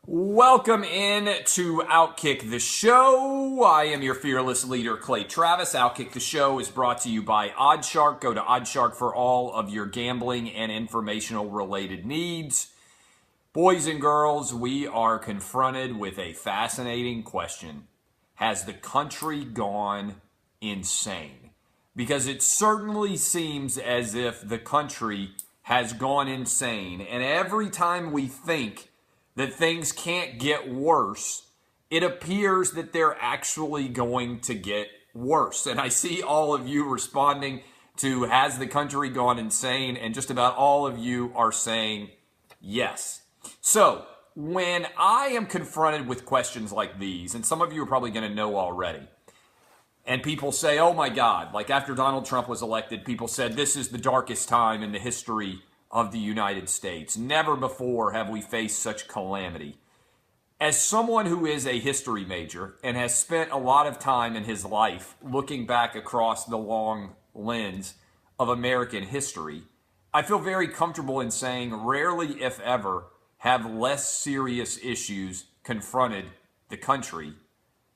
Welcome in to Outkick the Show. I am your fearless leader, Clay Travis. Outkick the Show is brought to you by Oddshark. Go to Oddshark for all of your gambling and informational related needs. Boys and girls, we are confronted with a fascinating question. Has the country gone insane? Because it certainly seems as if the country has gone insane. And every time we think that things can't get worse, it appears that they're actually going to get worse. And I see all of you responding to, has the country gone insane? And just about all of you are saying yes. So when I am confronted with questions like these, and some of you are probably going to know already, and people say, oh my God, like after Donald Trump was elected, people said this is the darkest time in the history of the United States. Never before have we faced such calamity. As someone who is a history major and has spent a lot of time in his life looking back across the long lens of American history, I feel very comfortable in saying rarely, if ever, have less serious issues confronted the country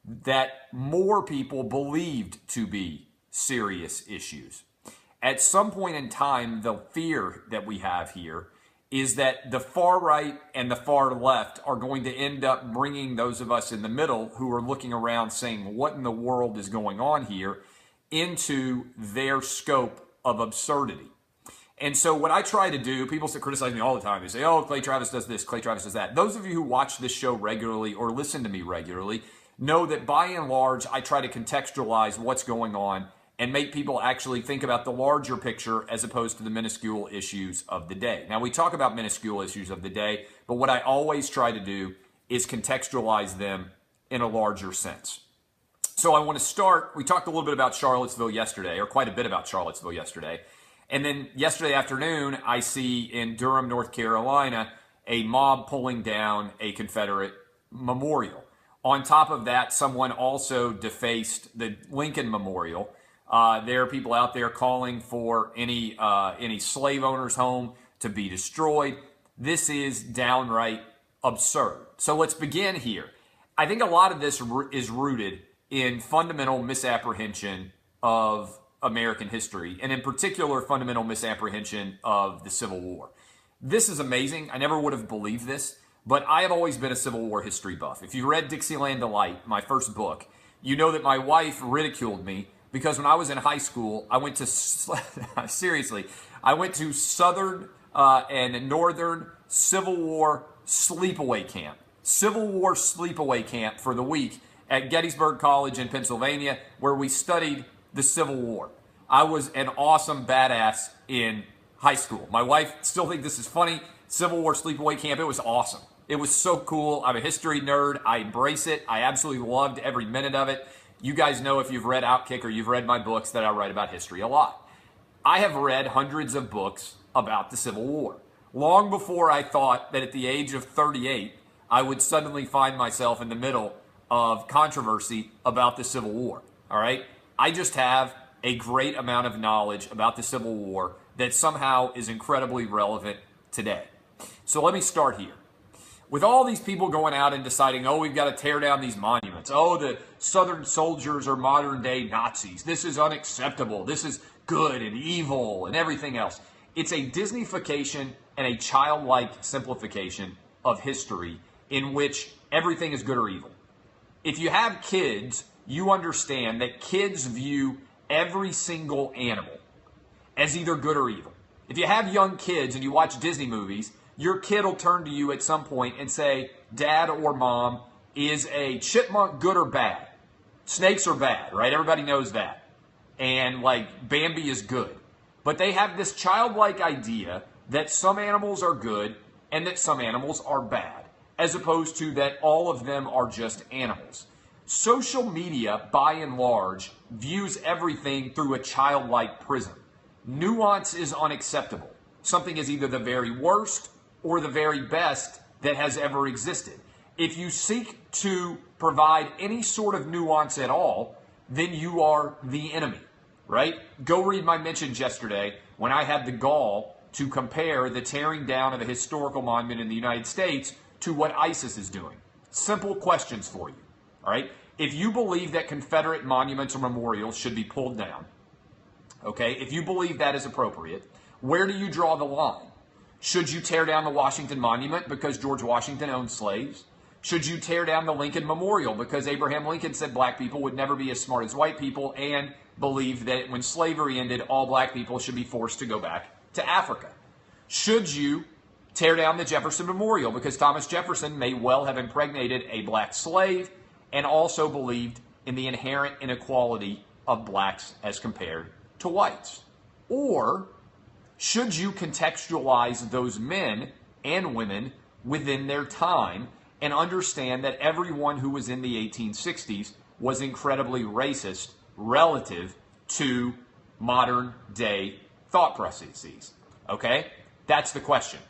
that more people believed to be serious issues. At some point in time, the fear that we have here is that the far right and the far left are going to end up bringing those of us in the middle who are looking around saying, what in the world is going on here, into their scope of absurdity. And so what I try to do, people criticize me all the time. They say, oh, Clay Travis does this, Clay Travis does that. Those of you who watch this show regularly or listen to me regularly know that by and large, I try to contextualize what's going on and make people actually think about the larger picture as opposed to the minuscule issues of the day. Now, we talk about minuscule issues of the day, but what I always try to do is contextualize them in a larger sense. So I want to start, we talked a little bit about Charlottesville yesterday, or quite a bit about Charlottesville yesterday. And then yesterday afternoon, I see in Durham, North Carolina, a mob pulling down a Confederate memorial. On top of that, someone also defaced the Lincoln Memorial. There are people out there calling for any slave owner's home to be destroyed. This is downright absurd. So let's begin here. I think a lot of this is rooted in fundamental misapprehension of American history, and in particular, fundamental misapprehension of the Civil War. This is amazing. I never would have believed this, but I have always been a Civil War history buff. If you read Dixieland Delight, my first book, you know that my wife ridiculed me because when I was in high school, I went to, seriously, I went to Southern and Northern Civil War sleepaway camp. Civil War sleepaway camp for the week at Gettysburg College in Pennsylvania, where we studied the Civil War. I was an awesome badass in high school. My wife still thinks this is funny. Civil War sleepaway camp, it was awesome. It was so cool. I'm a history nerd. I embrace it. I absolutely loved every minute of it. You guys know if you've read Outkick or you've read my books that I write about history a lot. I have read hundreds of books about the Civil War. Long before I thought that at the age of 38, I would suddenly find myself in the middle of controversy about the Civil War. All right? I just have a great amount of knowledge about the Civil War that somehow is incredibly relevant today. So let me start here. With all these people going out and deciding, oh, we've got to tear down these monuments. Oh, the Southern soldiers are modern day Nazis. This is unacceptable. This is good and evil and everything else. It's a Disneyfication and a childlike simplification of history in which everything is good or evil. If you have kids, you understand that kids view every single animal as either good or evil. If you have young kids and you watch Disney movies, your kid will turn to you at some point and say, Dad or Mom, is a chipmunk good or bad? Snakes are bad, right? Everybody knows that. And like Bambi is good. But they have this childlike idea that some animals are good and that some animals are bad, as opposed to that all of them are just animals. Social media, by and large, views everything through a childlike prism. Nuance is unacceptable. Something is either the very worst or the very best that has ever existed. If you seek to provide any sort of nuance at all, then you are the enemy, right? Go read my mentions yesterday when I had the gall to compare the tearing down of a historical monument in the United States to what ISIS is doing? Simple questions for you. All right. If you believe that Confederate monuments or memorials should be pulled down, okay, if you believe that is appropriate, where do you draw the line? Should you tear down the Washington Monument because George Washington owned slaves? Should you tear down the Lincoln Memorial because Abraham Lincoln said black people would never be as smart as white people and believed that when slavery ended, all black people should be forced to go back to Africa? Should you tear down the Jefferson Memorial because Thomas Jefferson may well have impregnated a black slave and also believed in the inherent inequality of blacks as compared to whites? Or should you contextualize those men and women within their time and understand that everyone who was in the 1860s was incredibly racist relative to modern day thought processes? Okay? That's the question.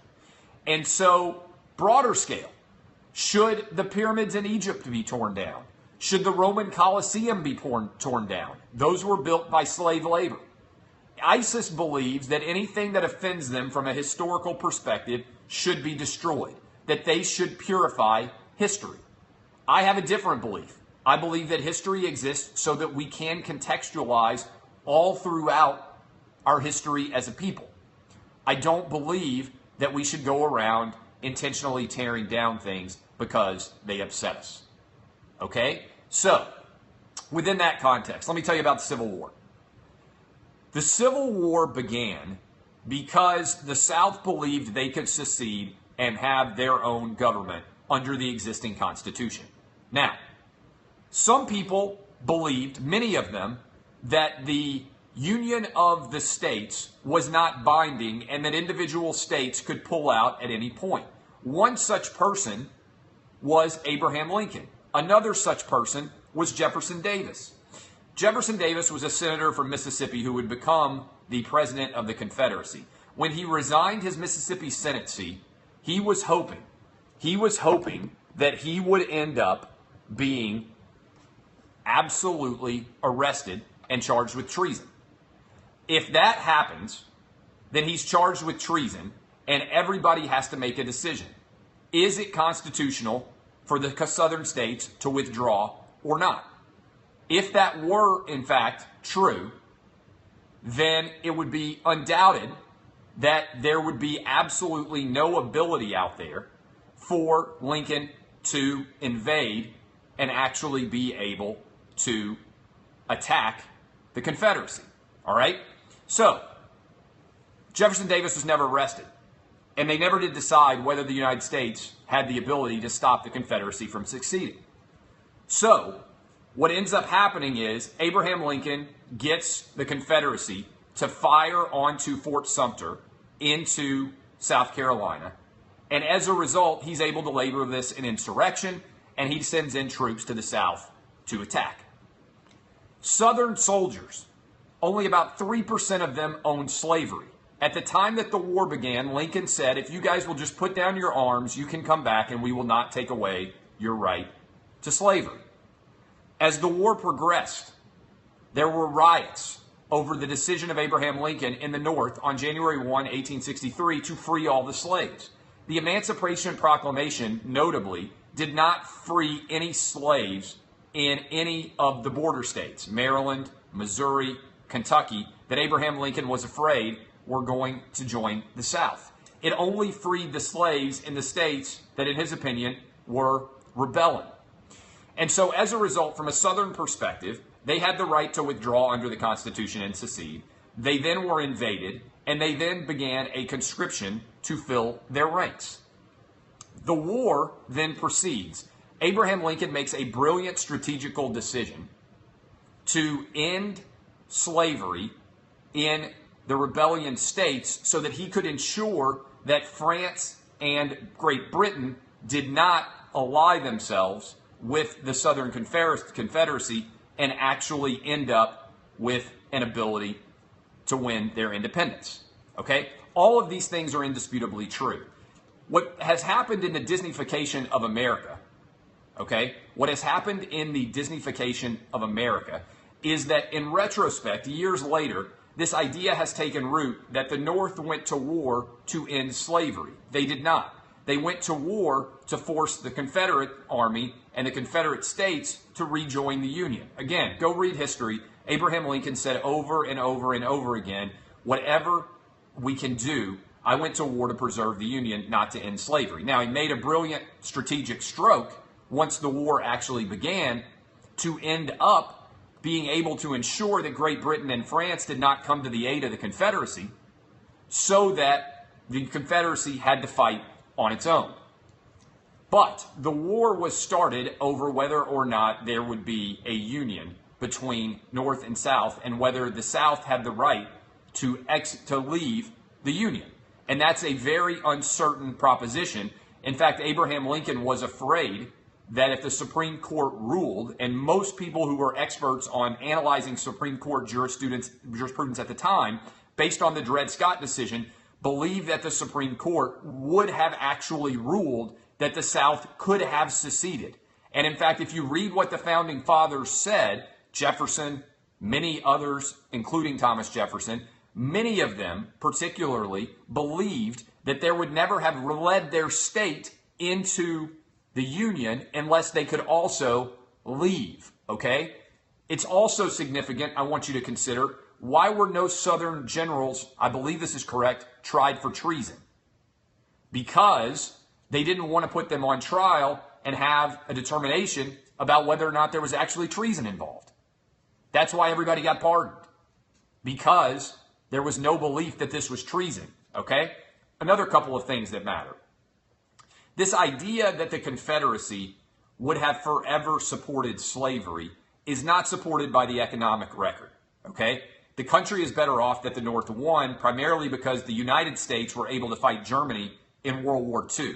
And so, broader scale, should the pyramids in Egypt be torn down? Should the Roman Colosseum be torn down? Those were built by slave labor. ISIS believes that anything that offends them from a historical perspective should be destroyed, that they should purify history. I have a different belief. I believe that history exists so that we can contextualize all throughout our history as a people. I don't believe that we should go around intentionally tearing down things because they upset us. Okay? So, within that context, let me tell you about the Civil War. The Civil War began because the South believed they could secede and have their own government under the existing Constitution. Now, some people believed, many of them, that the Union of the States was not binding and that individual states could pull out at any point. One such person was Abraham Lincoln. Another such person was Jefferson Davis. Jefferson Davis was a senator from Mississippi who would become the president of the Confederacy. When he resigned his Mississippi Senate seat, he was hoping that he would end up being absolutely arrested and charged with treason. If that happens, then he's charged with treason and everybody has to make a decision. Is it constitutional for the southern states to withdraw or not? If that were, in fact, true, then it would be undoubted that there would be absolutely no ability out there for Lincoln to invade and actually be able to attack the Confederacy. All right? So, Jefferson Davis was never arrested, and they never did decide whether the United States had the ability to stop the Confederacy from succeeding. So, what ends up happening is Abraham Lincoln gets the Confederacy to fire onto Fort Sumter into South Carolina, and as a result, he's able to label this an insurrection, and he sends in troops to the South to attack. Southern soldiers, only about 3% of them owned slavery. At the time that the war began, Lincoln said, if you guys will just put down your arms, you can come back and we will not take away your right to slavery. As the war progressed, there were riots over the decision of Abraham Lincoln in the North on January 1, 1863, to free all the slaves. The Emancipation Proclamation, notably, did not free any slaves in any of the border states, Maryland, Missouri, Kentucky, that Abraham Lincoln was afraid were going to join the South. It only freed the slaves in the states that, in his opinion, were rebelling. And so, as a result, from a Southern perspective, they had the right to withdraw under the Constitution and secede. They then were invaded, and they then began a conscription to fill their ranks. The war then proceeds. Abraham Lincoln makes a brilliant strategical decision to end slavery in the rebellion states so that he could ensure that France and Great Britain did not ally themselves with the Southern Confederacy and actually end up with an ability to win their independence. Okay? All of these things are indisputably true. What has happened in the Disneyfication of America, okay? What has happened in the Disneyfication of America is that in retrospect, years later, this idea has taken root that the North went to war to end slavery. They did not. they went to war to force the Confederate Army and the Confederate States to rejoin the Union. Again, go read history. Abraham Lincoln said over and over and over again, whatever we can do, I went to war to preserve the Union, not to end slavery. Now, he made a brilliant strategic stroke once the war actually began to end up being able to ensure that Great Britain and France did not come to the aid of the Confederacy, so that the Confederacy had to fight on its own. But the war was started over whether or not there would be a union between North and South, and whether the South had the right to leave the Union. And that's a very uncertain proposition. In fact, Abraham Lincoln was afraid that if the Supreme Court ruled, and most people who were experts on analyzing Supreme Court jurisprudence at the time, based on the Dred Scott decision, believed that the Supreme Court would have actually ruled that the South could have seceded. And in fact, if you read what the Founding Fathers said, Jefferson, many others, including Thomas Jefferson, many of them particularly believed that there would never have led their state into the Union unless they could also leave, okay? It's also significant, I want you to consider, why were no Southern generals, I believe this is correct, tried for treason? Because they didn't want to put them on trial and have a determination about whether or not there was actually treason involved. That's why everybody got pardoned, because there was no belief that this was treason, okay? Another couple of things that matter. This idea that the Confederacy would have forever supported slavery is not supported by the economic record, okay? The country is better off that the North won, primarily because the United States were able to fight Germany in World War II.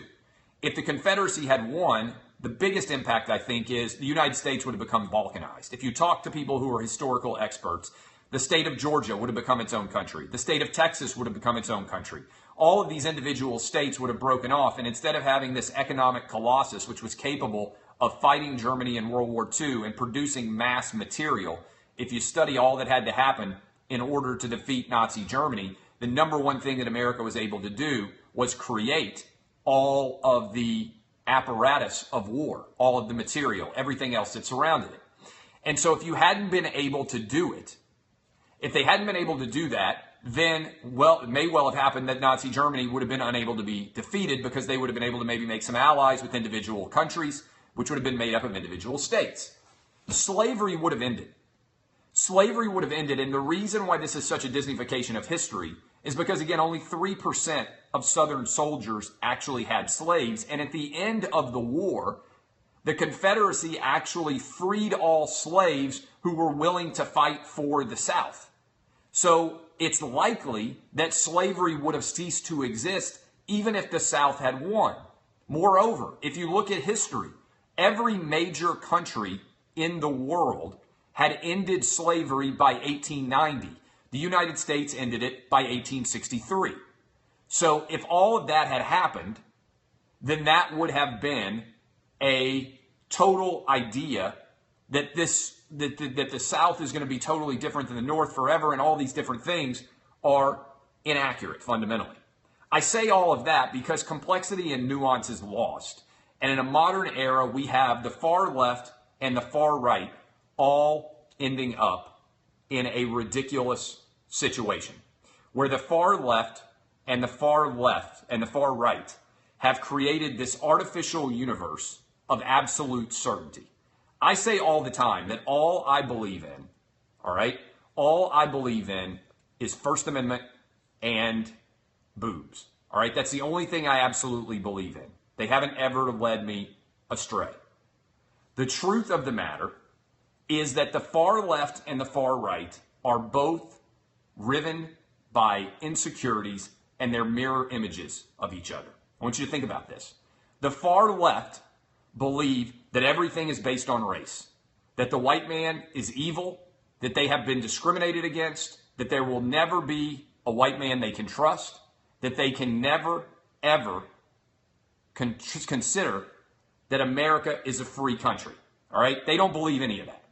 If the Confederacy had won, the biggest impact, I think, is the United States would have become balkanized. If you talk to people who are historical experts, the state of Georgia would have become its own country. The state of Texas would have become its own country. All of these individual states would have broken off, and instead of having this economic colossus, which was capable of fighting Germany in World War II and producing mass material, if you study all that had to happen in order to defeat Nazi Germany, the number one thing that America was able to do was create all of the apparatus of war, all of the material, everything else that surrounded it. And so if you hadn't been able to do it, if they hadn't been able to do that, then, well, it may well have happened that Nazi Germany would have been unable to be defeated, because they would have been able to maybe make some allies with individual countries, which would have been made up of individual states. Slavery would have ended. Slavery would have ended, and the reason why this is such a Disneyfication of history is because, again, only 3% of Southern soldiers actually had slaves, and at the end of the war, the Confederacy actually freed all slaves who were willing to fight for the South. So it's likely that slavery would have ceased to exist even if the South had won. Moreover, if you look at history, every major country in the world had ended slavery by 1890. The United States ended it by 1863. So if all of that had happened, then that would have been a total idea that that the South is going to be totally different than the North forever, and all these different things are inaccurate fundamentally. I say all of that because complexity and nuance is lost. And in a modern era, we have the far left and the far right all ending up in a ridiculous situation where the far left and the far right have created this artificial universe of absolute certainty. I say all the time that all I believe in, all I believe in is First Amendment and boobs. All right, that's the only thing I absolutely believe in. They haven't ever led me astray. The truth of the matter is that the far left and the far right are both riven by insecurities, and they're mirror images of each other. I want you to think about this. The far left believe that everything is based on race, that the white man is evil, that they have been discriminated against, that there will never be a white man they can trust, that they can never, ever consider that America is a free country. All right? They don't believe any of that.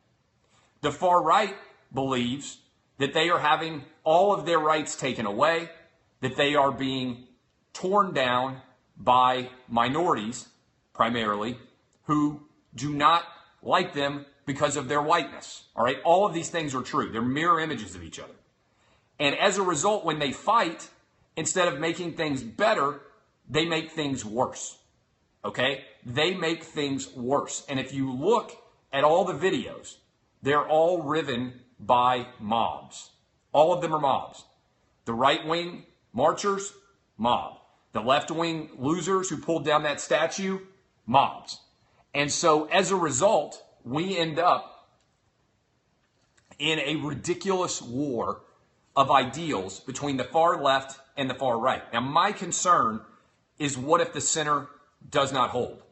The far right believes that they are having all of their rights taken away, that they are being torn down by minorities, primarily, who do not like them because of their whiteness. All right? All of these things are true. They're mirror images of each other. And as a result, when they fight, instead of making things better, they make things worse. Okay? They make things worse. And if you look at all the videos, they're all riven by mobs. All of them are mobs. The right-wing marchers, mob. The left-wing losers who pulled down that statue, mobs. And so as a result, we end up in a ridiculous war of ideals between the far left and the far right. Now, my concern is, what if the center does not hold?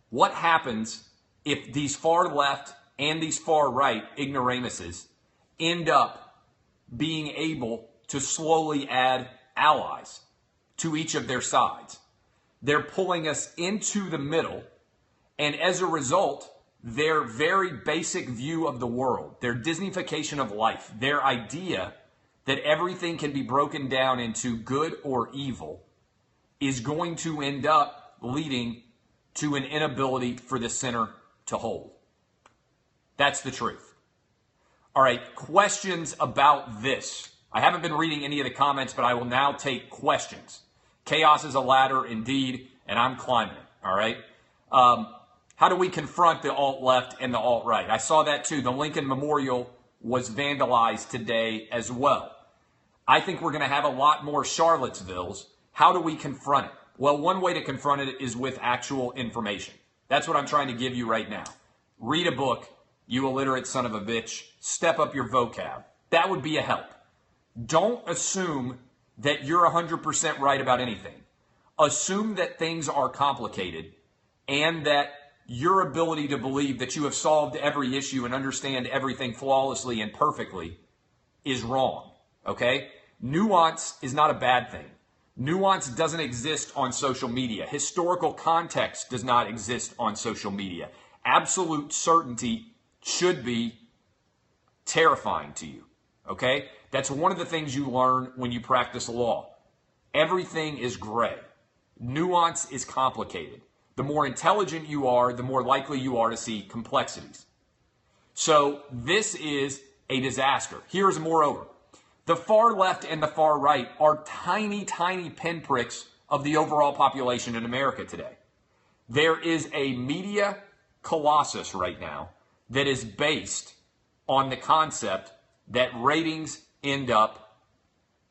What happens if these far left and these far right ignoramuses end up being able to slowly add allies to each of their sides? They're pulling us into the middle, and as a result, their very basic view of the world, their Disneyfication of life, their idea that everything can be broken down into good or evil, is going to end up leading to an inability for the center to hold. That's the truth. All right, questions about this. I haven't been reading any of the comments, but I will now take questions. Chaos is a ladder indeed, and I'm climbing it, all right? How do we confront the alt-left and the alt-right? I saw that too. The Lincoln Memorial was vandalized today as well. I think we're going to have a lot more Charlottesvilles. How do we confront it? Well, one way to confront it is with actual information. That's what I'm trying to give you right now. Read a book, you illiterate son of a bitch. Step up your vocab. That would be a help. Don't assume that you're 100% right about anything. Assume that things are complicated and that your ability to believe that you have solved every issue and understand everything flawlessly and perfectly is wrong, okay? Nuance is not a bad thing. Nuance doesn't exist on social media. Historical context does not exist on social media. Absolute certainty should be terrifying to you, okay? That's one of the things you learn when you practice law. Everything is gray. Nuance is complicated. The more intelligent you are, the more likely you are to see complexities. So this is a disaster. Here's moreover. The far left and the far right are tiny, tiny pinpricks of the overall population in America today. There is a media colossus right now that is based on the concept that ratings end up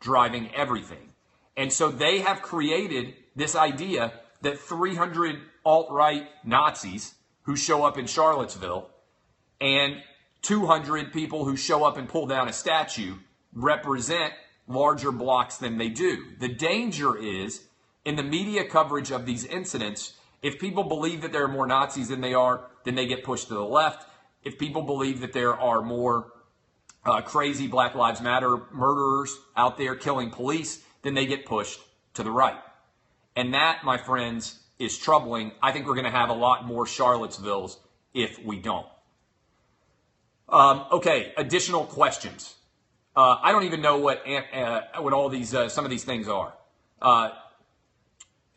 driving everything. And so they have created this idea that 300 alt-right Nazis who show up in Charlottesville and 200 people who show up and pull down a statue represent larger blocks than they do. The danger is, in the media coverage of these incidents, if people believe that there are more Nazis than they are, then they get pushed to the left. If people believe that there are more crazy Black Lives Matter murderers out there killing police, then they get pushed to the right. And that, my friends, is troubling. I think we're going to have a lot more Charlottesvilles if we don't. Okay, additional questions. I don't even know what all these some of these things are.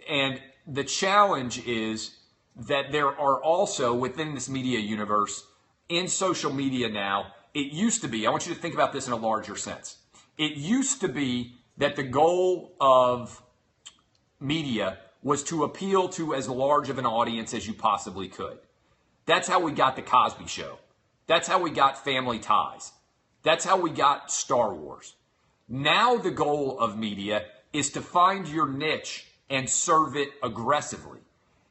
And the challenge is that there are also, within this media universe, in social media now, it used to be, I want you to think about this in a larger sense. It used to be that the goal of media was to appeal to as large of an audience as you possibly could. That's how we got The Cosby Show. That's how we got Family Ties. That's how we got Star Wars. Now the goal of media is to find your niche and serve it aggressively.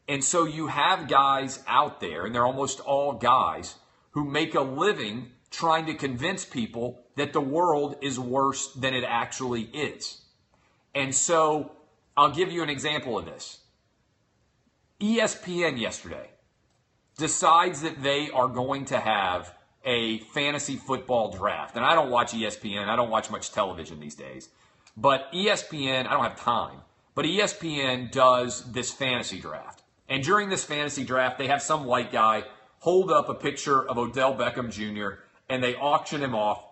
And so you have guys out there, and they're almost all guys, who make a living trying to convince people that the world is worse than it actually is. And so I'll give you an example of this. ESPN yesterday decides that they are going to have a fantasy football draft. And I don't watch ESPN. I don't watch much television these days. But ESPN, I don't have time. But ESPN does this fantasy draft. And during this fantasy draft, they have some white guy hold up a picture of Odell Beckham Jr. and they auction him off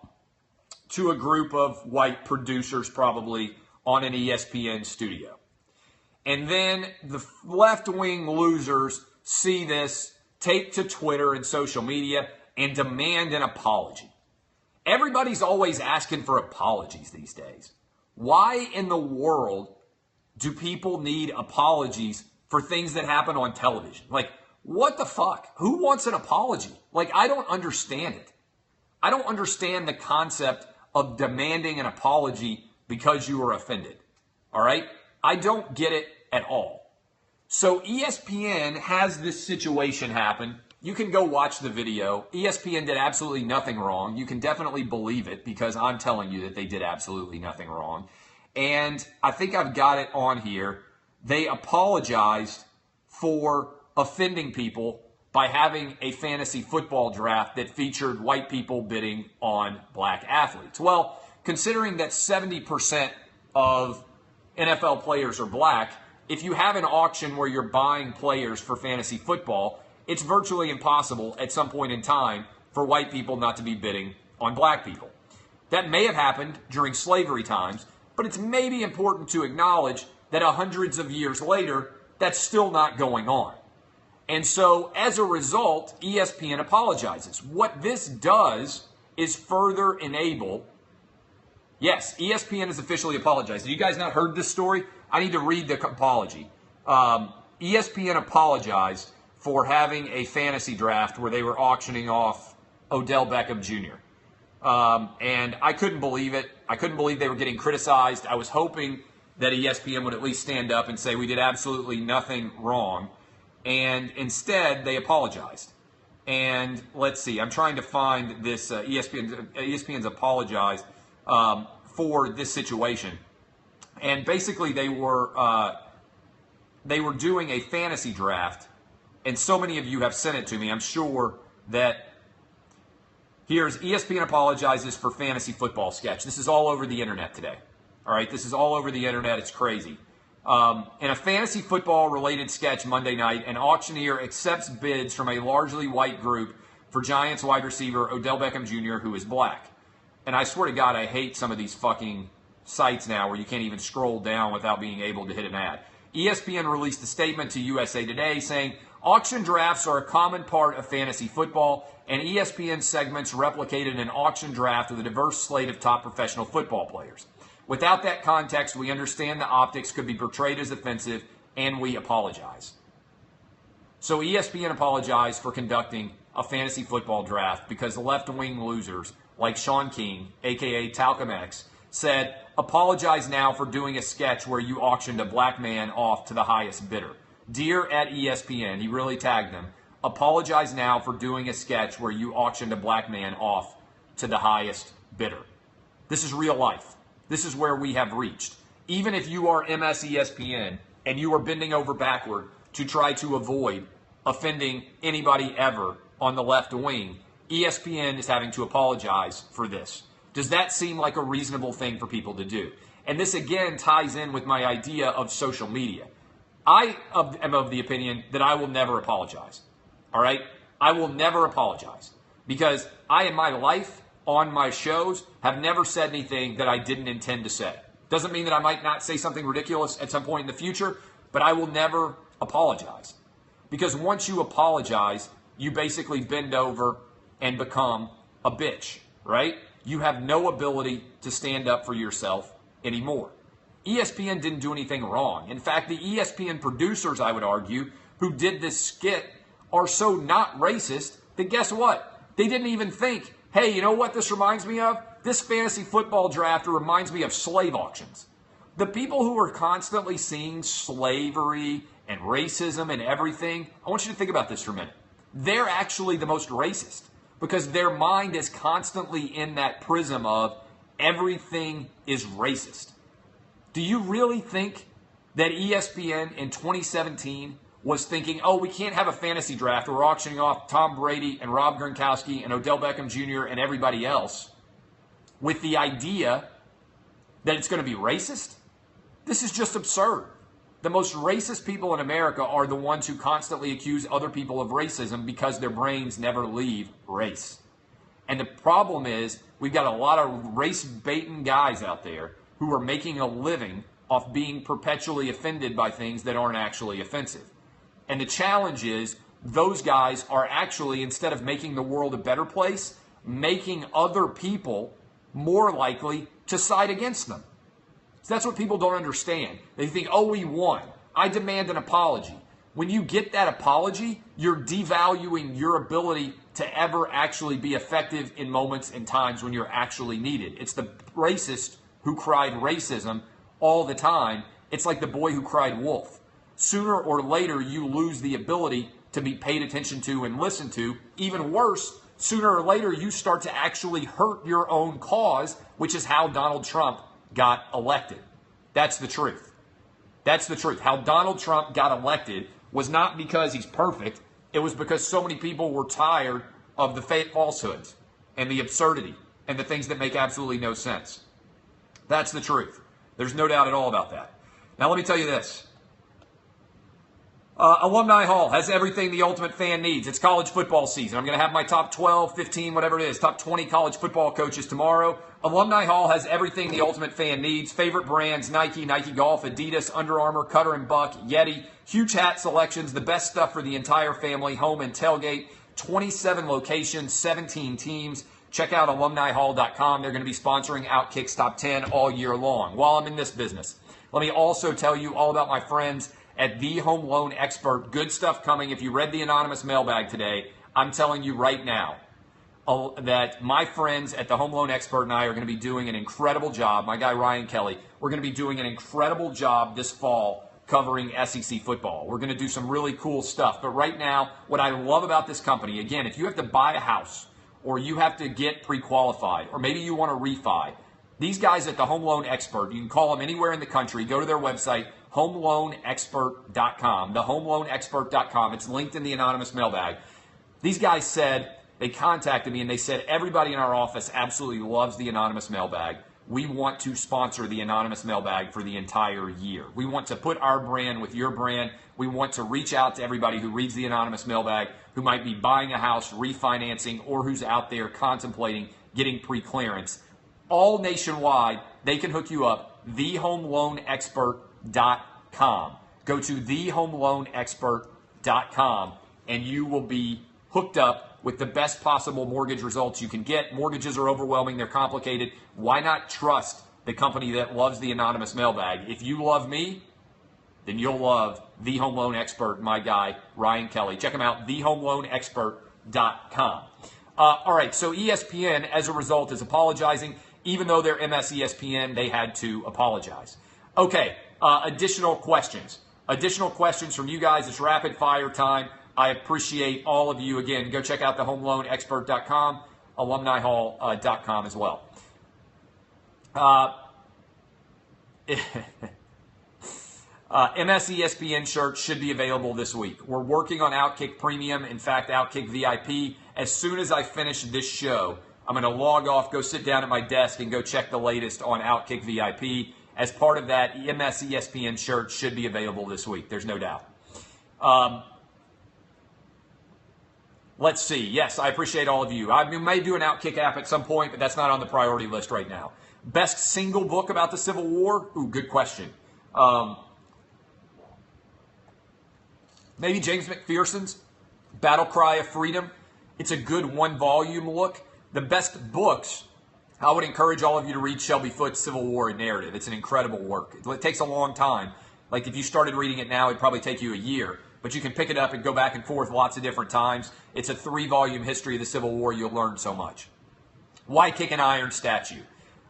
to a group of white producers, probably on an ESPN studio. And then the left-wing losers see this, take to Twitter and social media, and demand an apology. Everybody's always asking for apologies these days. Why in the world do people need apologies for things that happen on television? Like, what the fuck? Who wants an apology? Like, I don't understand it. I don't understand the concept of demanding an apology because you were offended. All right? I don't get it at all. So ESPN has this situation happen. You can go watch the video. ESPN did absolutely nothing wrong. You can definitely believe it because I'm telling you that they did absolutely nothing wrong. And I think I've got it on here. They apologized for offending people by having a fantasy football draft that featured white people bidding on black athletes. Well, considering that 70% of NFL players are black, if you have an auction where you're buying players for fantasy football, it's virtually impossible at some point in time for white people not to be bidding on black people. That may have happened during slavery times, but it's maybe important to acknowledge that hundreds of years later, that's still not going on. And so, as a result, ESPN apologizes. What this does is further enable. Yes, ESPN has officially apologized. Have you guys not heard this story? I need to read the apology. ESPN apologized for having a fantasy draft where they were auctioning off Odell Beckham Jr. And I couldn't believe it. I couldn't believe they were getting criticized. I was hoping that ESPN would at least stand up and say we did absolutely nothing wrong. And instead, they apologized. And let's see, I'm trying to find this. ESPN's apologized for this situation. And basically, they were doing a fantasy draft. And so many of you have sent it to me. I'm sure that here's ESPN apologizes for fantasy football sketch. This is all over the internet today. All right, this is all over the internet. It's crazy. In a fantasy football related sketch Monday night, an auctioneer accepts bids from a largely white group for Giants wide receiver Odell Beckham Jr., who is black. And I swear to God, I hate some of these fucking sites now where you can't even scroll down without being able to hit an ad. ESPN released a statement to USA Today saying, auction drafts are a common part of fantasy football, and ESPN segments replicated an auction draft with a diverse slate of top professional football players. Without that context, we understand the optics could be portrayed as offensive, and we apologize. So ESPN apologized for conducting a fantasy football draft because the left-wing losers, like Sean King, a.k.a. Talcum X, said, apologize now for doing a sketch where you auctioned a black man off to the highest bidder. Dear at ESPN, he really tagged them, apologize now for doing a sketch where you auctioned a black man off to the highest bidder. This is real life. This is where we have reached. Even if you are MS ESPN and you are bending over backward to try to avoid offending anybody ever on the left wing, ESPN is having to apologize for this. Does that seem like a reasonable thing for people to do? And this again ties in with my idea of social media. I am of the opinion that I will never apologize. All right? I will never apologize because I, in my life, on my shows, have never said anything that I didn't intend to say. Doesn't mean that I might not say something ridiculous at some point in the future, but I will never apologize. Because once you apologize, you basically bend over and become a bitch, right? You have no ability to stand up for yourself anymore. ESPN didn't do anything wrong. In fact, the ESPN producers, I would argue, who did this skit are so not racist that guess what? They didn't even think, hey, you know what this reminds me of? This fantasy football draft reminds me of slave auctions. The people who are constantly seeing slavery and racism and everything, I want you to think about this for a minute. They're actually the most racist because their mind is constantly in that prism of everything is racist. Do you really think that ESPN in 2017 was thinking, oh, we can't have a fantasy draft where we're auctioning off Tom Brady and Rob Gronkowski and Odell Beckham Jr. and everybody else with the idea that it's going to be racist? This is just absurd. The most racist people in America are the ones who constantly accuse other people of racism because their brains never leave race. And the problem is we've got a lot of race-baiting guys out there who are making a living off being perpetually offended by things that aren't actually offensive. And the challenge is those guys are actually, instead of making the world a better place, making other people more likely to side against them. So that's what people don't understand. They think, oh, we won. I demand an apology. When you get that apology, you're devaluing your ability to ever actually be effective in moments and times when you're actually needed. It's the racist who cried racism all the time. It's like the boy who cried wolf. Sooner or later, you lose the ability to be paid attention to and listened to. Even worse, sooner or later, you start to actually hurt your own cause, which is how Donald Trump got elected. That's the truth. That's the truth. How Donald Trump got elected was not because he's perfect. It was because so many people were tired of the fake falsehoods and the absurdity and the things that make absolutely no sense. That's the truth. There's no doubt at all about that. Now, let me tell you this. Alumni Hall has everything the ultimate fan needs. It's college football season. I'm going to have my top 12, 15, whatever it is, top 20 college football coaches tomorrow. Alumni Hall has everything the ultimate fan needs. Favorite brands, Nike, Nike Golf, Adidas, Under Armour, Cutter & Buck, Yeti. Huge hat selections, the best stuff for the entire family, home and tailgate. 27 locations, 17 teams. Check out alumnihall.com. They're going to be sponsoring Outkick's Top 10 all year long. While I'm in this business, let me also tell you all about my friends at The Home Loan Expert. Good stuff coming. If you read the anonymous mailbag today, I'm telling you right now that my friends at The Home Loan Expert and I are going to be doing an incredible job. My guy Ryan Kelly, we're going to be doing an incredible job this fall covering SEC football. We're going to do some really cool stuff. But right now, what I love about this company, again, if you have to buy a house or you have to get pre-qualified or maybe you want to refi, these guys at The Home Loan Expert, you can call them anywhere in the country. Go to their website, homeloanexpert.com, thehomeloanexpert.com. It's linked in the anonymous mailbag. These guys said, they contacted me and they said, everybody in our office absolutely loves the anonymous mailbag. We want to sponsor the anonymous mailbag for the entire year. We want to put our brand with your brand. We want to reach out to everybody who reads the anonymous mailbag, who might be buying a house, refinancing, or who's out there contemplating getting pre-clearance. All nationwide, they can hook you up, thehomeloanexpert.com. Go to thehomeloanexpert.com and you will be hooked up with the best possible mortgage results you can get. Mortgages are overwhelming. They're complicated. Why not trust the company that loves the anonymous mailbag? If you love me, then you'll love The Home Loan Expert, my guy, Ryan Kelly. Check him out, thehomeloanexpert.com. All right, so ESPN, as a result, is apologizing. Even though they're MS ESPN, they had to apologize. Okay, additional questions. Additional questions from you guys. It's rapid fire time. I appreciate all of you. Again, go check out thehomeloanexpert.com, alumnihall.com as well. MS ESPN shirts should be available this week. We're working on Outkick Premium, in fact, Outkick VIP. As soon as I finish this show, I'm going to log off, go sit down at my desk, and go check the latest on Outkick VIP. As part of that, MS ESPN shirts should be available this week. There's no doubt. Let's see. Yes, I appreciate all of you. I may do an Outkick app at some point, but that's not on the priority list right now. Best single book about the Civil War? Ooh, good question. Maybe James McPherson's Battle Cry of Freedom. It's a good one-volume look. The best books, I would encourage all of you to read Shelby Foote's Civil War and Narrative. It's an incredible work. It takes a long time. Like if you started reading it now, it'd probably take you a year. But you can pick it up and go back and forth lots of different times. It's a 3-volume history of the Civil War. You'll learn so much. Why kick an iron statue?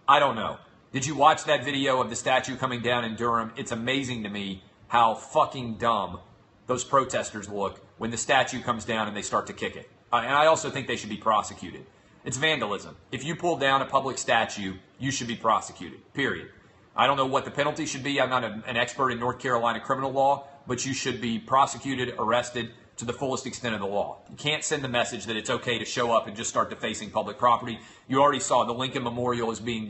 I don't know. Did you watch that video of the statue coming down in Durham? It's amazing to me how fucking dumb those protesters look when the statue comes down and they start to kick it. And I also think they should be prosecuted. It's vandalism. If you pull down a public statue, you should be prosecuted, period. I don't know what the penalty should be. I'm not an expert in North Carolina criminal law, but you should be prosecuted, arrested to the fullest extent of the law. You can't send the message that it's okay to show up and just start defacing public property. You already saw the Lincoln Memorial is being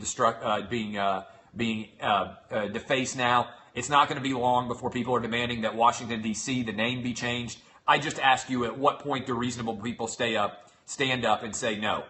defaced now. It's not going to be long before people are demanding that Washington, D.C., the name be changed. I just ask you, at what point do reasonable people stand up and say, no,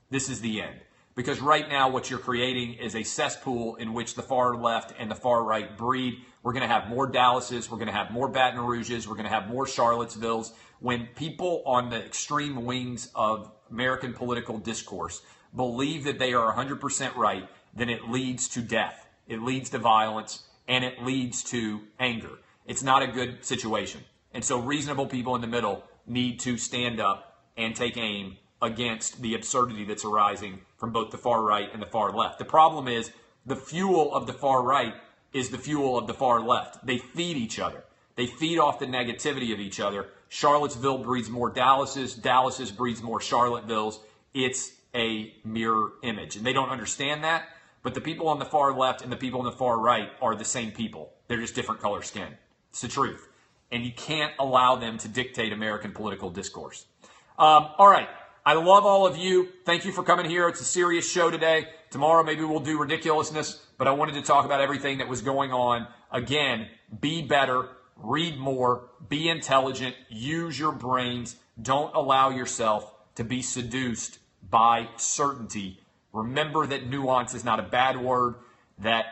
this is the end? because right now what you're creating is a cesspool in which the far left and the far right breed. We're going to have more Dallases. We're going to have more Baton Rouges. We're going to have more Charlottesvilles. When people on the extreme wings of American political discourse believe that they are 100% right, then it leads to death. It leads to violence, and it leads to anger. It's not a good situation. And so reasonable people in the middle need to stand up and take aim against the absurdity that's arising from both the far right and the far left. The problem is the fuel of the far right is the fuel of the far left. They feed each other. They feed off the negativity of each other. Charlottesville breeds more Dallases. Dallases breeds more Charlottevilles. It's a mirror image. And they don't understand that. But the people on the far left and the people on the far right are the same people. They're just different color skin. It's the truth. And you can't allow them to dictate American political discourse. All right. I love all of you. Thank you for coming here. It's a serious show today. Tomorrow maybe we'll do ridiculousness. But I wanted to talk about everything that was going on. Again, be better. Read more. Be intelligent. Use your brains. Don't allow yourself to be seduced by certainty. Remember that nuance is not a bad word, that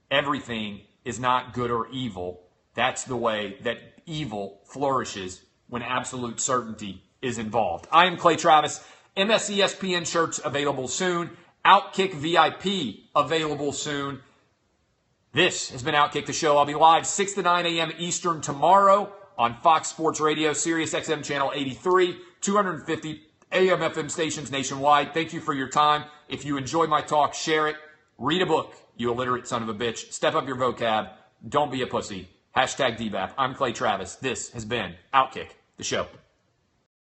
everything is not good or evil. That's the way that evil flourishes when absolute certainty is involved. I am Clay Travis. MS ESPN shirts available soon. Outkick VIP available soon. This has been Outkick the Show. I'll be live 6 to 9 a.m. Eastern tomorrow on Fox Sports Radio, Sirius XM Channel 83, 250 AM FM stations nationwide. Thank you for your time. If you enjoy my talk, share it. Read a book, you illiterate son of a bitch. Step up your vocab. Don't be a pussy. #DBAP. I'm Clay Travis. This has been Outkick the Show.